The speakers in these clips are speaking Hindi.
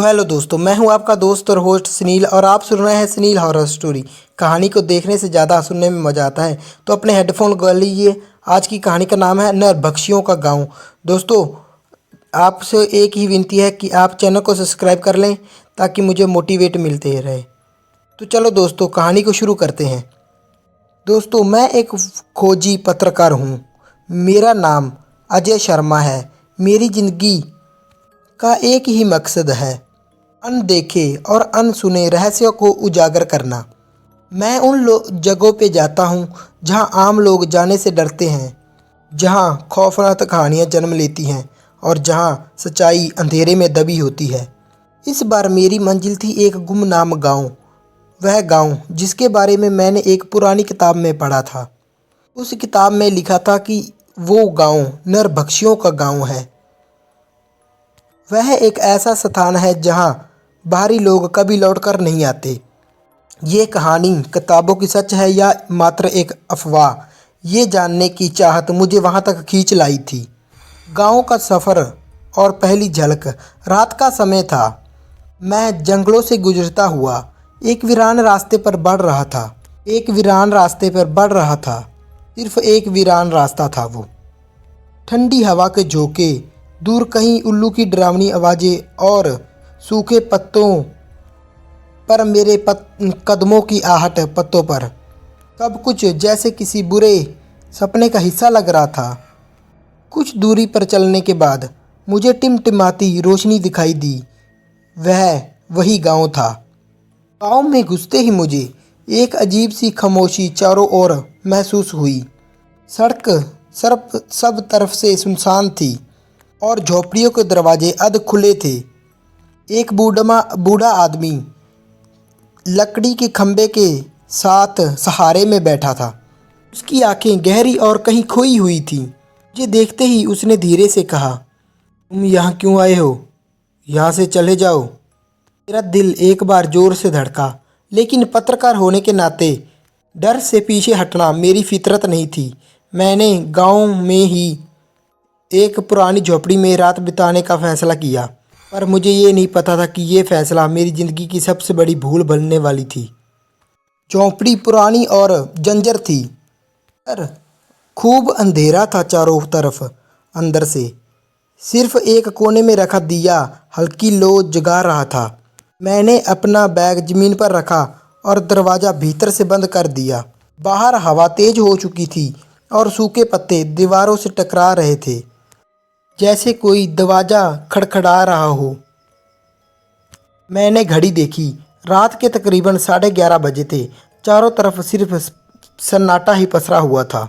तो हेलो दोस्तों, मैं हूं आपका दोस्त और होस्ट सुनील और आप सुन रहे हैं सुनील हॉरर स्टोरी। कहानी को देखने से ज़्यादा सुनने में मज़ा आता है, तो अपने हेडफोन कर लीजिए। आज की कहानी का नाम है नरभक्षियों का गांव। दोस्तों, आपसे एक ही विनती है कि आप चैनल को सब्सक्राइब कर लें ताकि मुझे मोटिवेट मिलते रहे। तो चलो दोस्तों, कहानी को शुरू करते हैं। दोस्तों, मैं एक खोजी पत्रकार हूँ। मेरा नाम अजय शर्मा है। मेरी ज़िंदगी का एक ही मकसद है, अनदेखे और अनसुने रहस्यों को उजागर करना। मैं उन जगहों पे जाता हूँ जहाँ आम लोग जाने से डरते हैं, जहाँ खौफनाक कहानियाँ जन्म लेती हैं और जहाँ सच्चाई अंधेरे में दबी होती है। इस बार मेरी मंजिल थी एक गुमनाम गांव। वह गांव जिसके बारे में मैंने एक पुरानी किताब में पढ़ा था। उस किताब में लिखा था कि वो गांव नरभक्षियों का गांव है। वह एक ऐसा स्थान है जहां बाहरी लोग कभी लौटकर नहीं आते। ये कहानी किताबों की सच है या मात्र एक अफवाह, ये जानने की चाहत मुझे वहां तक खींच लाई थी। गांव का सफ़र और पहली झलक रात का समय था। मैं जंगलों से गुजरता हुआ एक वीरान रास्ते पर बढ़ रहा था। सिर्फ एक वीरान रास्ता था वो। ठंडी हवा के झोंके, दूर कहीं उल्लू की डरावनी आवाज़ें और सूखे पत्तों पर मेरे कदमों की आहट पत्तों पर। सब कुछ जैसे किसी बुरे सपने का हिस्सा लग रहा था। कुछ दूरी पर चलने के बाद मुझे टिमटिमाती रोशनी दिखाई दी। वह वही गांव था। गांव में घुसते ही मुझे एक अजीब सी खामोशी चारों ओर महसूस हुई। सड़क सब तरफ से सुनसान थी और झोपड़ियों के दरवाजे अध खुले थे। एक बूढ़ा आदमी लकड़ी के खंभे के साथ सहारे में बैठा था। उसकी आंखें गहरी और कहीं खोई हुई थीं। मुझे देखते ही उसने धीरे से कहा, तुम यहाँ क्यों आए हो? यहाँ से चले जाओ। मेरा दिल एक बार जोर से धड़का, लेकिन पत्रकार होने के नाते डर से पीछे हटना मेरी फितरत नहीं थी। मैंने गांव में ही एक पुरानी झोपड़ी में रात बिताने का फ़ैसला किया, पर मुझे ये नहीं पता था कि ये फ़ैसला मेरी ज़िंदगी की सबसे बड़ी भूल बनने वाली थी। झोपड़ी पुरानी और जंजर थी, पर खूब अंधेरा था चारों तरफ। अंदर से सिर्फ एक कोने में रखा दिया हल्की लो जगा रहा था। मैंने अपना बैग ज़मीन पर रखा और दरवाज़ा भीतर से बंद कर दिया। बाहर हवा तेज़ हो चुकी थी और सूखे पत्ते दीवारों से टकरा रहे थे, जैसे कोई दरवाज़ा खड़खड़ा रहा हो। मैंने घड़ी देखी। रात के तकरीबन 11:30 बजे थे। चारों तरफ सिर्फ सन्नाटा ही पसरा हुआ था,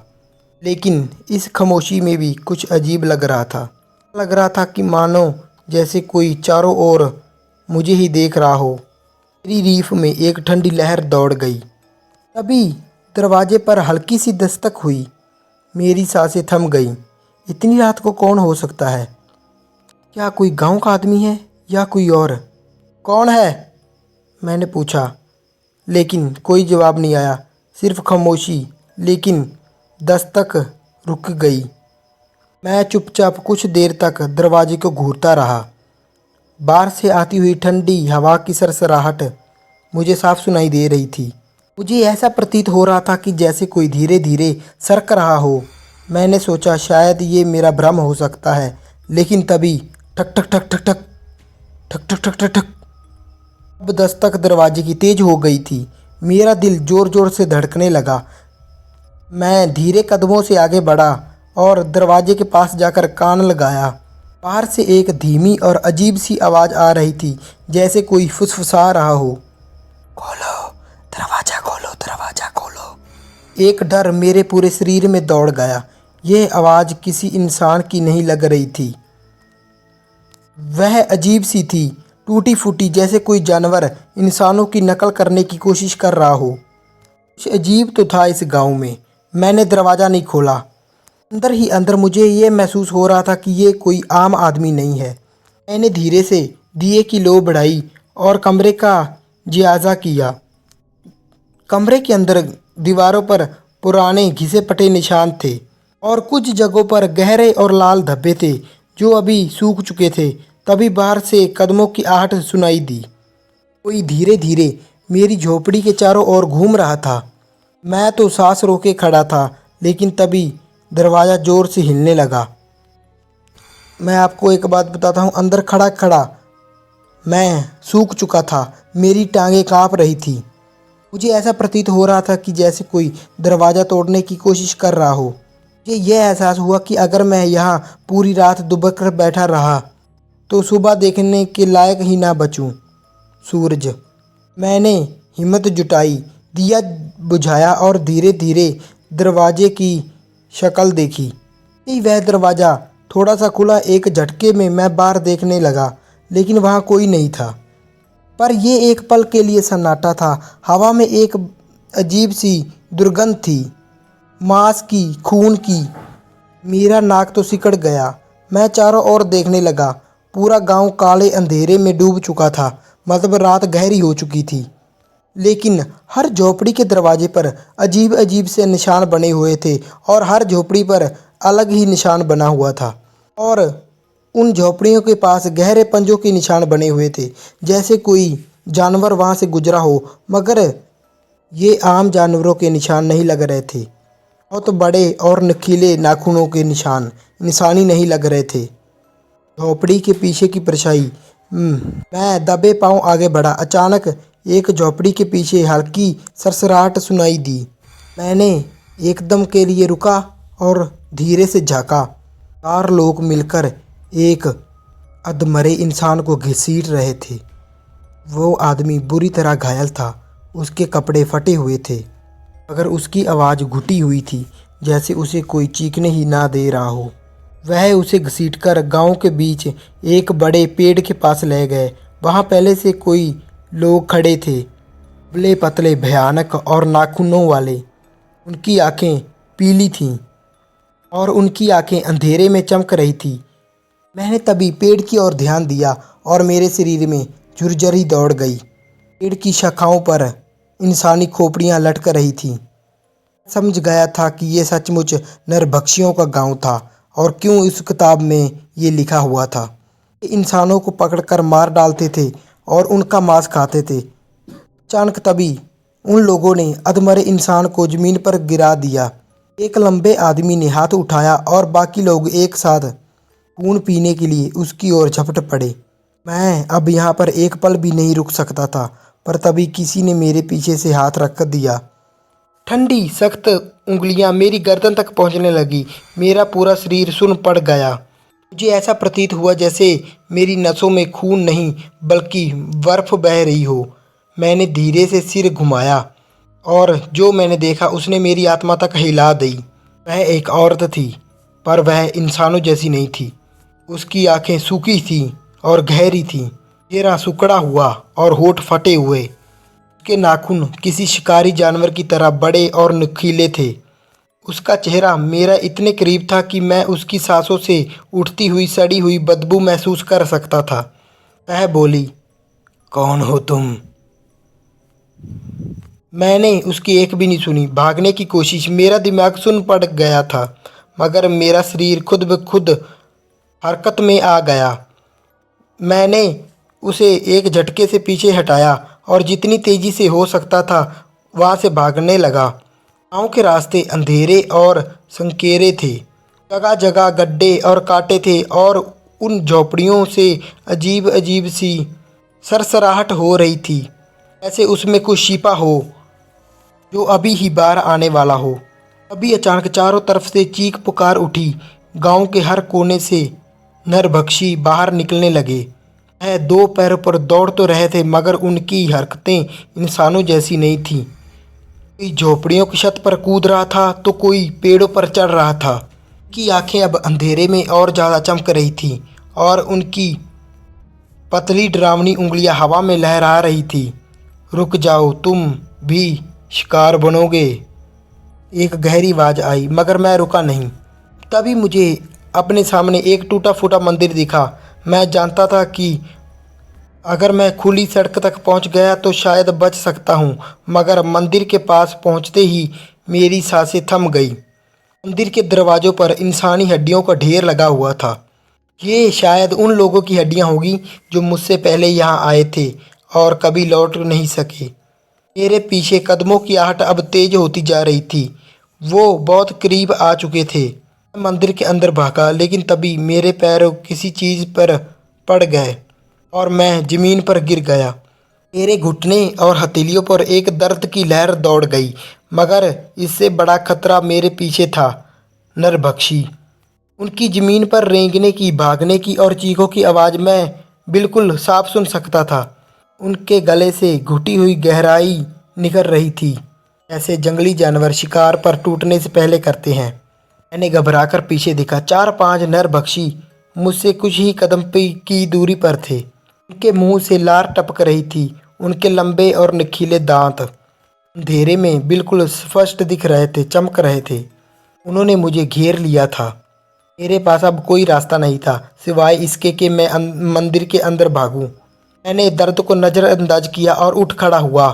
लेकिन इस खामोशी में भी कुछ अजीब लग रहा था कि मानो जैसे कोई चारों ओर मुझे ही देख रहा हो। मेरी रीफ में एक ठंडी लहर दौड़ गई। तभी दरवाजे पर हल्की सी दस्तक हुई। मेरी सांसें थम गईं। इतनी रात को कौन हो सकता है? क्या कोई गांव का आदमी है या कोई और? कौन है? मैंने पूछा, लेकिन कोई जवाब नहीं आया। सिर्फ खामोशी। लेकिन दस्तक रुक गई। मैं चुपचाप कुछ देर तक दरवाजे को घूरता रहा। बाहर से आती हुई ठंडी हवा की सरसराहट मुझे साफ सुनाई दे रही थी। मुझे ऐसा प्रतीत हो रहा था कि जैसे कोई धीरे धीरे सरक रहा हो। मैंने सोचा शायद ये मेरा भ्रम हो सकता है, लेकिन तभी ठक ठक ठक ठक ठक ठक ठक ठक ठक ठक। अब दस्तक दरवाजे की तेज हो गई थी। मेरा दिल जोर जोर से धड़कने लगा। मैं धीरे कदमों से आगे बढ़ा और दरवाजे के पास जाकर कान लगाया। बाहर से एक धीमी और अजीब सी आवाज़ आ रही थी, जैसे कोई फुसफुसा रहा हो, खोलो दरवाज़ा, खोलो दरवाज़ा, खोलो। एक डर मेरे पूरे शरीर में दौड़ गया। यह आवाज़ किसी इंसान की नहीं लग रही थी। वह अजीब सी थी, टूटी फूटी, जैसे कोई जानवर इंसानों की नकल करने की कोशिश कर रहा हो। कुछ अजीब तो था इस गांव में। मैंने दरवाज़ा नहीं खोला। अंदर ही अंदर मुझे ये महसूस हो रहा था कि ये कोई आम आदमी नहीं है। मैंने धीरे से दिए की लो बढ़ाई और कमरे का जायज़ा किया। कमरे के अंदर दीवारों पर पुराने घिसे पटे निशान थे और कुछ जगहों पर गहरे और लाल धब्बे थे जो अभी सूख चुके थे। तभी बाहर से कदमों की आहट सुनाई दी। कोई धीरे धीरे मेरी झोपड़ी के चारों ओर घूम रहा था। मैं तो सांस रोके खड़ा था, लेकिन तभी दरवाज़ा ज़ोर से हिलने लगा। मैं आपको एक बात बताता हूँ, अंदर खड़ा खड़ा मैं सूख चुका था। मेरी टांगें काँप रही थी। मुझे ऐसा प्रतीत हो रहा था कि जैसे कोई दरवाज़ा तोड़ने की कोशिश कर रहा हो। मुझे यह एहसास हुआ कि अगर मैं यहाँ पूरी रात दुबक कर बैठा रहा तो सुबह देखने के लायक ही ना बचूं। सूरज। मैंने हिम्मत जुटाई, दिया बुझाया और धीरे धीरे दरवाजे की शक्ल देखी। ही वह दरवाज़ा थोड़ा सा खुला, एक झटके में मैं बाहर देखने लगा, लेकिन वहाँ कोई नहीं था। पर ये एक पल के लिए सन्नाटा था। हवा में एक अजीब सी दुर्गंध थी, मांस की, खून की। मेरा नाक तो सिकड़ गया। मैं चारों ओर देखने लगा। पूरा गांव काले अंधेरे में डूब चुका था, मतलब रात गहरी हो चुकी थी। लेकिन हर झोपड़ी के दरवाजे पर अजीब अजीब से निशान बने हुए थे और हर झोपड़ी पर अलग ही निशान बना हुआ था। और उन झोपड़ियों के पास गहरे पंजों के निशान बने हुए थे, जैसे कोई जानवर वहां से गुजरा हो। मगर ये आम जानवरों के निशान नहीं लग रहे थे। बहुत बड़े और नुकीले नाखूनों के निशान इंसानी नहीं लग रहे थे। झोपड़ी के पीछे की परछाई। मैं दबे पांव आगे बढ़ा। अचानक एक झोपड़ी के पीछे हल्की सरसराहट सुनाई दी। मैंने एकदम के लिए रुका और धीरे से झांका। 4 लोग मिलकर एक अधमरे इंसान को घसीट रहे थे। वो आदमी बुरी तरह घायल था। उसके कपड़े फटे हुए थे, मगर उसकी आवाज़ घुटी हुई थी, जैसे उसे कोई चीखने ही ना दे रहा हो। वह उसे घसीटकर गांव के बीच एक बड़े पेड़ के पास ले गए। वहां पहले से कोई लोग खड़े थे, दुबले पतले, भयानक और नाखूनों वाले। उनकी आंखें पीली थीं और उनकी आंखें अंधेरे में चमक रही थी। मैंने तभी पेड़ की ओर ध्यान दिया और मेरे शरीर में झुरझुरी दौड़ गई। पेड़ की शाखाओं पर इंसानी खोपड़ियां लटक रही थीं। समझ गया था कि ये सचमुच नरभक्षियों का गांव था। और क्यों इस किताब में ये लिखा हुआ था। ये इंसानों को पकड़कर मार डालते थे और उनका मांस खाते थे। अचानक तभी उन लोगों ने अधमरे इंसान को ज़मीन पर गिरा दिया। एक लंबे आदमी ने हाथ उठाया और बाकी लोग एक साथ खून पीने के लिए उसकी ओर झपट पड़े। मैं अब यहाँ पर एक पल भी नहीं रुक सकता था, पर तभी किसी ने मेरे पीछे से हाथ रख दिया। ठंडी सख्त उंगलियां मेरी गर्दन तक पहुंचने लगी। मेरा पूरा शरीर सुन्न पड़ गया। मुझे ऐसा प्रतीत हुआ जैसे मेरी नसों में खून नहीं बल्कि बर्फ बह रही हो। मैंने धीरे से सिर घुमाया और जो मैंने देखा उसने मेरी आत्मा तक हिला दी। वह एक औरत थी, पर वह इंसानों जैसी नहीं थी। उसकी आंखें सूखी थीं और गहरी थीं, चेहरा सिकुड़ा हुआ और होठ फटे हुए। उसके नाखून किसी शिकारी जानवर की तरह बड़े और नुकीले थे। उसका चेहरा मेरा इतने करीब था कि मैं उसकी सांसों से उठती हुई सड़ी हुई बदबू महसूस कर सकता था। वह बोली, कौन हो तुम? मैंने उसकी एक भी नहीं सुनी। भागने की कोशिश, मेरा दिमाग सुन्न पड़ गया था, मगर मेरा शरीर खुद ब खुद हरकत में आ गया। मैंने उसे एक झटके से पीछे हटाया और जितनी तेज़ी से हो सकता था वहाँ से भागने लगा। गाँव के रास्ते अंधेरे और संकेरे थे। जगह जगह गड्ढे और कांटे थे और उन झोपड़ियों से अजीब अजीब सी सरसराहट हो रही थी, जैसे उसमें कुछ छिपा हो जो अभी ही बाहर आने वाला हो। अभी अचानक चारों तरफ से चीख पुकार उठी। गांव के हर कोने से नरभक्षी बाहर निकलने लगे। वह 2 पैरों पर दौड़ तो रहे थे, मगर उनकी हरकतें इंसानों जैसी नहीं थीं। कोई झोपड़ियों की छत पर कूद रहा था तो कोई पेड़ों पर चढ़ रहा था। उनकी आंखें अब अंधेरे में और ज़्यादा चमक रही थीं और उनकी पतली डरावनी उंगलियां हवा में लहरा रही थी। रुक जाओ, तुम भी शिकार बनोगे। एक गहरी आवाज़ आई, मगर मैं रुका नहीं। तभी मुझे अपने सामने एक टूटा फूटा मंदिर दिखा। मैं जानता था कि अगर मैं खुली सड़क तक पहुंच गया तो शायद बच सकता हूं, मगर मंदिर के पास पहुंचते ही मेरी सांसें थम गई। मंदिर के दरवाज़ों पर इंसानी हड्डियों का ढेर लगा हुआ था। ये शायद उन लोगों की हड्डियां होगी जो मुझसे पहले यहाँ आए थे और कभी लौट नहीं सके। मेरे पीछे कदमों की आहट अब तेज होती जा रही थी। वो बहुत करीब आ चुके थे। मैं मंदिर के अंदर भागा, लेकिन तभी मेरे पैर किसी चीज़ पर पड़ गए और मैं ज़मीन पर गिर गया। मेरे घुटने और हथेलियों पर एक दर्द की लहर दौड़ गई, मगर इससे बड़ा खतरा मेरे पीछे था। नरभक्षी, उनकी ज़मीन पर रेंगने की, भागने की और चीखों की आवाज़ मैं बिल्कुल साफ सुन सकता था। उनके गले से घुटी हुई गहराई निकल रही थी, ऐसे जंगली जानवर शिकार पर टूटने से पहले करते हैं। मैंने घबराकर पीछे देखा। 4-5 नरभक्षी मुझसे कुछ ही कदम की दूरी पर थे। उनके मुंह से लार टपक रही थी। उनके लंबे और नुकीले दांत अंधेरे में बिल्कुल स्पष्ट दिख रहे थे, चमक रहे थे। उन्होंने मुझे घेर लिया था। मेरे पास अब कोई रास्ता नहीं था सिवाय इसके कि मैं मंदिर के अंदर भागूं। मैंने दर्द को नज़रअंदाज किया और उठ खड़ा हुआ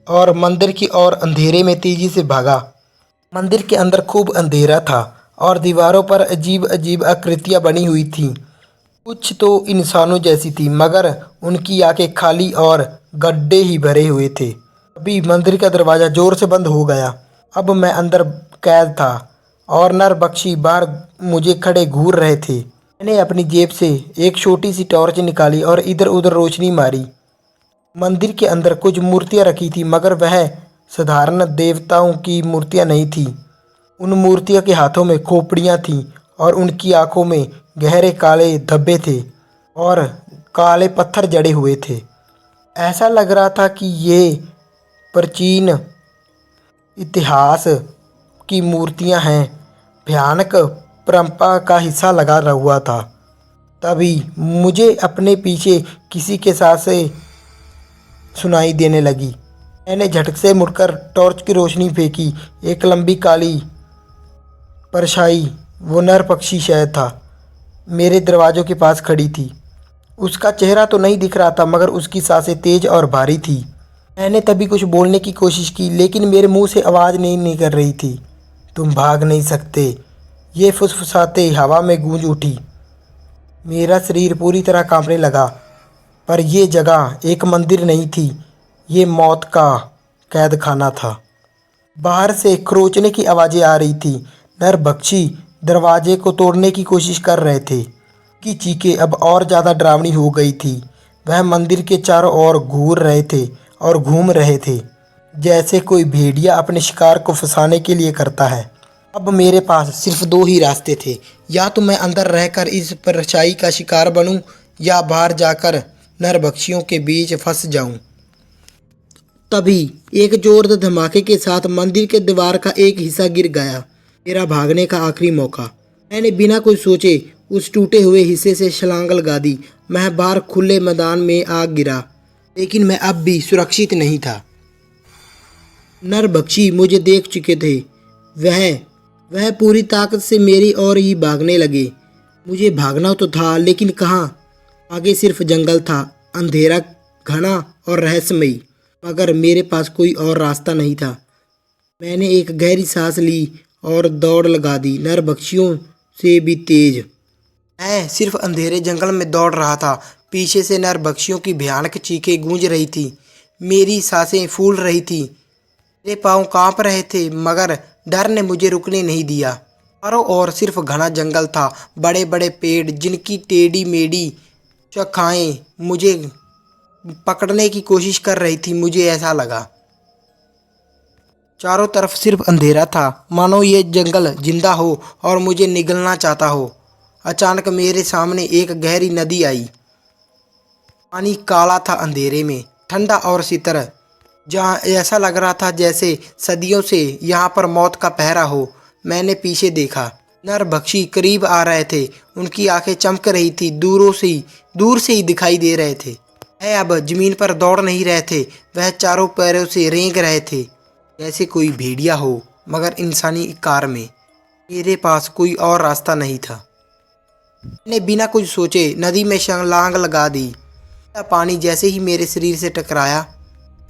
और मंदिर की ओर अंधेरे में तेजी से भागा। मंदिर के अंदर खूब अंधेरा था और दीवारों पर अजीब अजीब आकृतियां बनी हुई थीं। कुछ तो इंसानों जैसी थी, मगर उनकी आंखें खाली और गड्ढे ही भरे हुए थे। अभी मंदिर का दरवाज़ा ज़ोर से बंद हो गया। अब मैं अंदर कैद था और नरभक्षी बाहर मुझे खड़े घूर रहे थे। मैंने अपनी जेब से एक छोटी सी टॉर्च निकाली और इधर उधर रोशनी मारी। मंदिर के अंदर कुछ मूर्तियां रखी थी, मगर वह साधारण देवताओं की मूर्तियां नहीं थीं। उन मूर्तियों के हाथों में खोपड़ियां थीं और उनकी आंखों में गहरे काले धब्बे थे और काले पत्थर जड़े हुए थे। ऐसा लग रहा था कि ये प्राचीन इतिहास की मूर्तियां हैं। भयानक परंपरा का हिस्सा लगा हुआ था। तभी मुझे अपने पीछे किसी के सांसें सुनाई देने लगी। मैंने झटक से मुड़कर टॉर्च की रोशनी फेंकी। एक लंबी काली परछाई, वो नरभक्षी शायद था, मेरे दरवाज़ों के पास खड़ी थी। उसका चेहरा तो नहीं दिख रहा था, मगर उसकी सांसें तेज और भारी थी। मैंने तभी कुछ बोलने की कोशिश की, लेकिन मेरे मुंह से आवाज़ नहीं निकल रही थी। तुम भाग नहीं सकते, ये फुसफुसाते हवा में गूंज उठी। मेरा शरीर पूरी तरह कांपने लगा। पर यह जगह एक मंदिर नहीं थी, ये मौत का कैद खाना था। बाहर से खरोंचने की आवाज़ें आ रही थी। नरभक्षी दरवाजे को तोड़ने की कोशिश कर रहे थे। की चीखें अब और ज़्यादा डरावनी हो गई थी। वह मंदिर के चारों ओर घूर रहे थे और घूम रहे थे, जैसे कोई भेड़िया अपने शिकार को फंसाने के लिए करता है। अब मेरे पास सिर्फ 2 ही रास्ते थे, या तो मैं अंदर रहकर इस परछाई का शिकार बनूं, या बाहर जाकर नरभक्षियों के बीच फंस जाऊं। तभी एक जोरदार धमाके के साथ मंदिर के दीवार का एक हिस्सा गिर गया। मेरा भागने का आखिरी मौका। मैंने बिना कुछ सोचे उस टूटे हुए हिस्से से छलांग लगा दी। मैं बाहर खुले मैदान में आ गिरा, लेकिन मैं अब भी सुरक्षित नहीं था। नरभक्षी मुझे देख चुके थे। वह पूरी ताकत से मेरी ओर ही भागने लगे। मुझे भागना तो था, लेकिन कहाँ। आगे सिर्फ जंगल था, अंधेरा, घना और रहस्यमयी, मगर मेरे पास कोई और रास्ता नहीं था। मैंने एक गहरी सांस ली और दौड़ लगा दी, नरभक्षियों से भी तेज। मैं सिर्फ अंधेरे जंगल में दौड़ रहा था। पीछे से नरभक्षियों की भयानक चीखें गूंज रही थी। मेरी सांसें फूल रही थी, मेरे पाँव कांप रहे थे, मगर डर ने मुझे रुकने नहीं दिया। चारों ओर सिर्फ घना जंगल था, बड़े बड़े पेड़ जिनकी टेढ़ी मेढ़ी शाखाएं मुझे पकड़ने की कोशिश कर रही थी। मुझे ऐसा लगा चारों तरफ सिर्फ अंधेरा था, मानो ये जंगल जिंदा हो और मुझे निगलना चाहता हो। अचानक मेरे सामने एक गहरी नदी आई। पानी काला था अंधेरे में, ठंडा और शीतल, जहाँ ऐसा लग रहा था जैसे सदियों से यहाँ पर मौत का पहरा हो। मैंने पीछे देखा। नरभक्षी करीब आ रहे थे। उनकी आंखें चमक रही थी, दूर से ही दिखाई दे रहे थे। वह अब जमीन पर दौड़ नहीं रहे थे, वह चारों पैरों से रेंग रहे थे, जैसे कोई भेड़िया हो, मगर इंसानी आकार में। मेरे पास कोई और रास्ता नहीं था। मैंने बिना कुछ सोचे नदी में छलांग लगा दी। पानी जैसे ही मेरे शरीर से टकराया,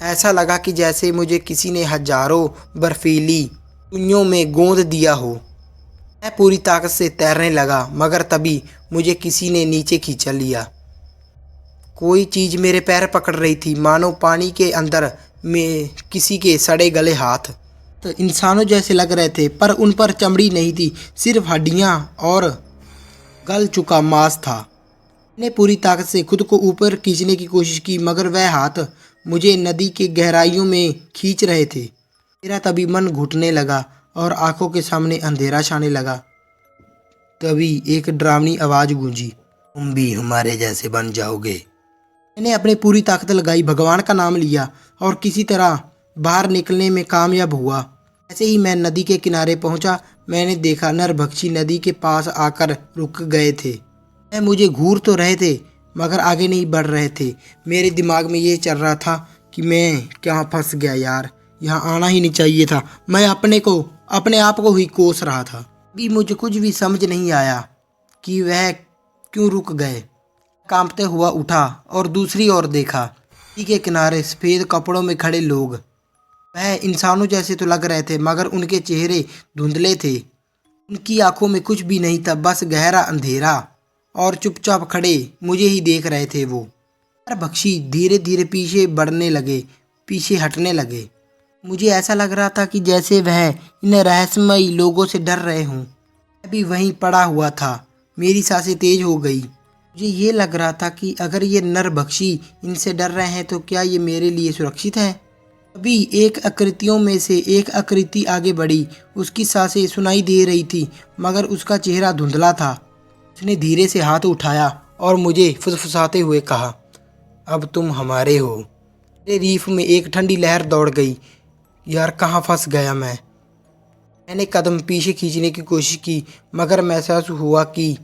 ऐसा लगा कि जैसे मुझे किसी ने हजारों बर्फीली सुइयों में गोंद दिया हो। मैं पूरी ताकत से तैरने लगा, मगर तभी मुझे किसी ने नीचे खींच लिया। कोई चीज़ मेरे पैर पकड़ रही थी, मानो पानी के अंदर में किसी के सड़े गले हाथ। तो इंसानों जैसे लग रहे थे, पर उन पर चमड़ी नहीं थी, सिर्फ हड्डियां और गल चुका मांस था। मैंने पूरी ताकत से खुद को ऊपर खींचने की कोशिश की, मगर वह हाथ मुझे नदी के गहराइयों में खींच रहे थे। मेरा तभी मन घुटने लगा और आंखों के सामने अंधेरा छाने लगा। तभी एक डरावनी आवाज़ गूंजी, तुम भी हमारे जैसे बन जाओगे। मैंने अपनी पूरी ताकत लगाई, भगवान का नाम लिया और किसी तरह बाहर निकलने में कामयाब हुआ। ऐसे ही मैं नदी के किनारे पहुंचा। मैंने देखा नरभक्षी नदी के पास आकर रुक गए थे। वह मुझे घूर तो रहे थे, मगर आगे नहीं बढ़ रहे थे। मेरे दिमाग में ये चल रहा था कि मैं क्या फंस गया यार, यहाँ आना ही नहीं चाहिए था। मैं अपने आप को ही कोस रहा था। अभी मुझे कुछ भी समझ नहीं आया कि वह क्यों रुक गए। कांपते हुआ उठा और दूसरी ओर देखा। नदी के किनारे सफ़ेद कपड़ों में खड़े लोग। वह इंसानों जैसे तो लग रहे थे, मगर उनके चेहरे धुंधले थे। उनकी आंखों में कुछ भी नहीं था, बस गहरा अंधेरा, और चुपचाप खड़े मुझे ही देख रहे थे। वो नरभक्षी धीरे धीरे पीछे बढ़ने लगे, पीछे हटने लगे। मुझे ऐसा लग रहा था कि जैसे वह इन रहस्यमयी लोगों से डर रहे हों। मैं भी वहीं पड़ा हुआ था। मेरी सांसें तेज हो गई। मुझे ये लग रहा था कि अगर ये नरभक्षी इनसे डर रहे हैं तो क्या ये मेरे लिए सुरक्षित है। अभी एक आकृतियों में से एक आकृति आगे बढ़ी। उसकी सांसें सुनाई दे रही थी, मगर उसका चेहरा धुंधला था। उसने धीरे से हाथ उठाया और मुझे फुसफुसाते हुए कहा, अब तुम हमारे हो। मेरे रीफ में एक ठंडी लहर दौड़ गई। यार, कहाँ फंस गया मैं। मैंने कदम पीछे खींचने की कोशिश की, मगर महसूस हुआ कि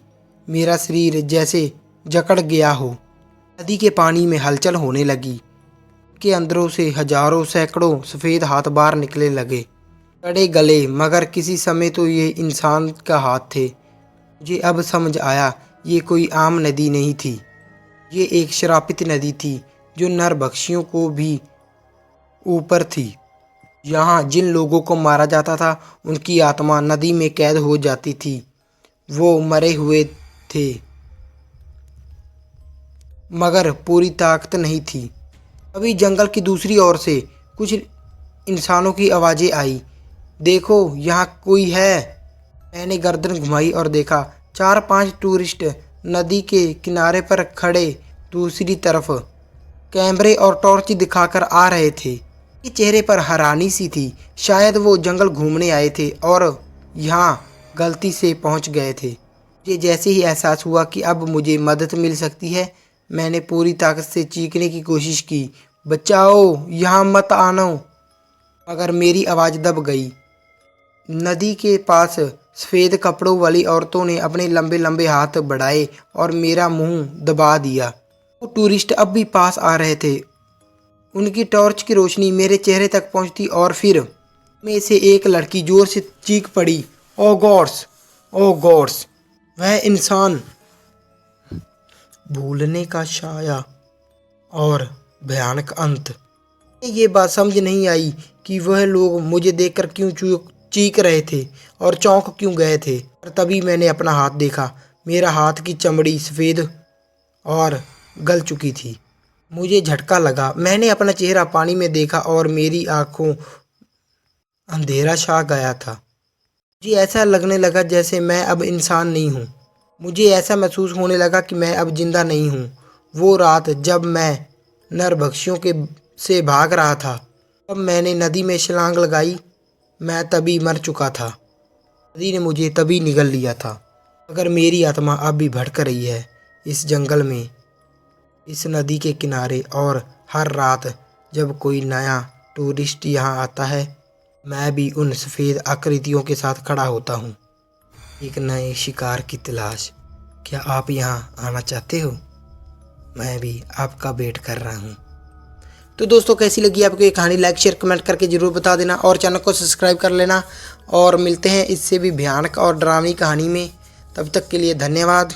मेरा शरीर जैसे जकड़ गया हो। नदी के पानी में हलचल होने लगी। के अंदरों से हजारों सैकड़ों सफ़ेद हाथ बाहर निकले लगे, कड़े गले, मगर किसी समय तो ये इंसान का हाथ थे। मुझे अब समझ आया, ये कोई आम नदी नहीं थी। ये एक श्रापित नदी थी जो नरभक्षियों को भी ऊपर थी। यहाँ जिन लोगों को मारा जाता था उनकी आत्मा नदी में कैद हो जाती थी। वो मरे हुए थे, मगर पूरी ताकत नहीं थी। अभी जंगल की दूसरी ओर से कुछ इंसानों की आवाज़ें आई, देखो यहाँ कोई है। मैंने गर्दन घुमाई और देखा 4-5 टूरिस्ट नदी के किनारे पर खड़े दूसरी तरफ कैमरे और टॉर्च दिखाकर आ रहे थे। ये चेहरे पर हैरानी सी थी। शायद वो जंगल घूमने आए थे और यहाँ गलती से पहुँच गए थे। मुझे जैसे ही एहसास हुआ कि अब मुझे मदद मिल सकती है, मैंने पूरी ताकत से चीखने की कोशिश की, बचाओ, यहाँ मत आना, मगर मेरी आवाज़ दब गई। नदी के पास सफ़ेद कपड़ों वाली औरतों ने अपने लंबे लंबे हाथ बढ़ाए और मेरा मुंह दबा दिया। वो टूरिस्ट अब भी पास आ रहे थे। उनकी टॉर्च की रोशनी मेरे चेहरे तक पहुंचती और फिर में से एक लड़की जोर से चीख पड़ी, ओ गॉड्स, ओ गॉड्स। वह इंसान, भूलने का साया और भयानक अंत। ये बात समझ नहीं आई कि वह लोग मुझे देखकर क्यों चीख रहे थे और चौंक क्यों गए थे। और तभी मैंने अपना हाथ देखा। मेरा हाथ की चमड़ी सफ़ेद और गल चुकी थी। मुझे झटका लगा। मैंने अपना चेहरा पानी में देखा और मेरी आंखों अंधेरा छा गया था। मुझे ऐसा लगने लगा जैसे मैं अब इंसान नहीं हूँ। मुझे ऐसा महसूस होने लगा कि मैं अब जिंदा नहीं हूँ। वो रात जब मैं नरभक्षियों से भाग रहा था, तब मैंने नदी में छलांग लगाई। मैं तभी मर चुका था। नदी ने मुझे तभी निगल लिया था, मगर मेरी आत्मा अब भी भटक रही है इस जंगल में, इस नदी के किनारे। और हर रात जब कोई नया टूरिस्ट यहाँ आता है, मैं भी उन सफ़ेद आकृतियों के साथ खड़ा होता हूँ, एक नए शिकार की तलाश। क्या आप यहाँ आना चाहते हो? मैं भी आपका वेट कर रहा हूँ। तो दोस्तों, कैसी लगी आपको ये कहानी? लाइक शेयर कमेंट करके ज़रूर बता देना और चैनल को सब्सक्राइब कर लेना। और मिलते हैं इससे भी भयानक और डरावनी कहानी में। तब तक के लिए धन्यवाद।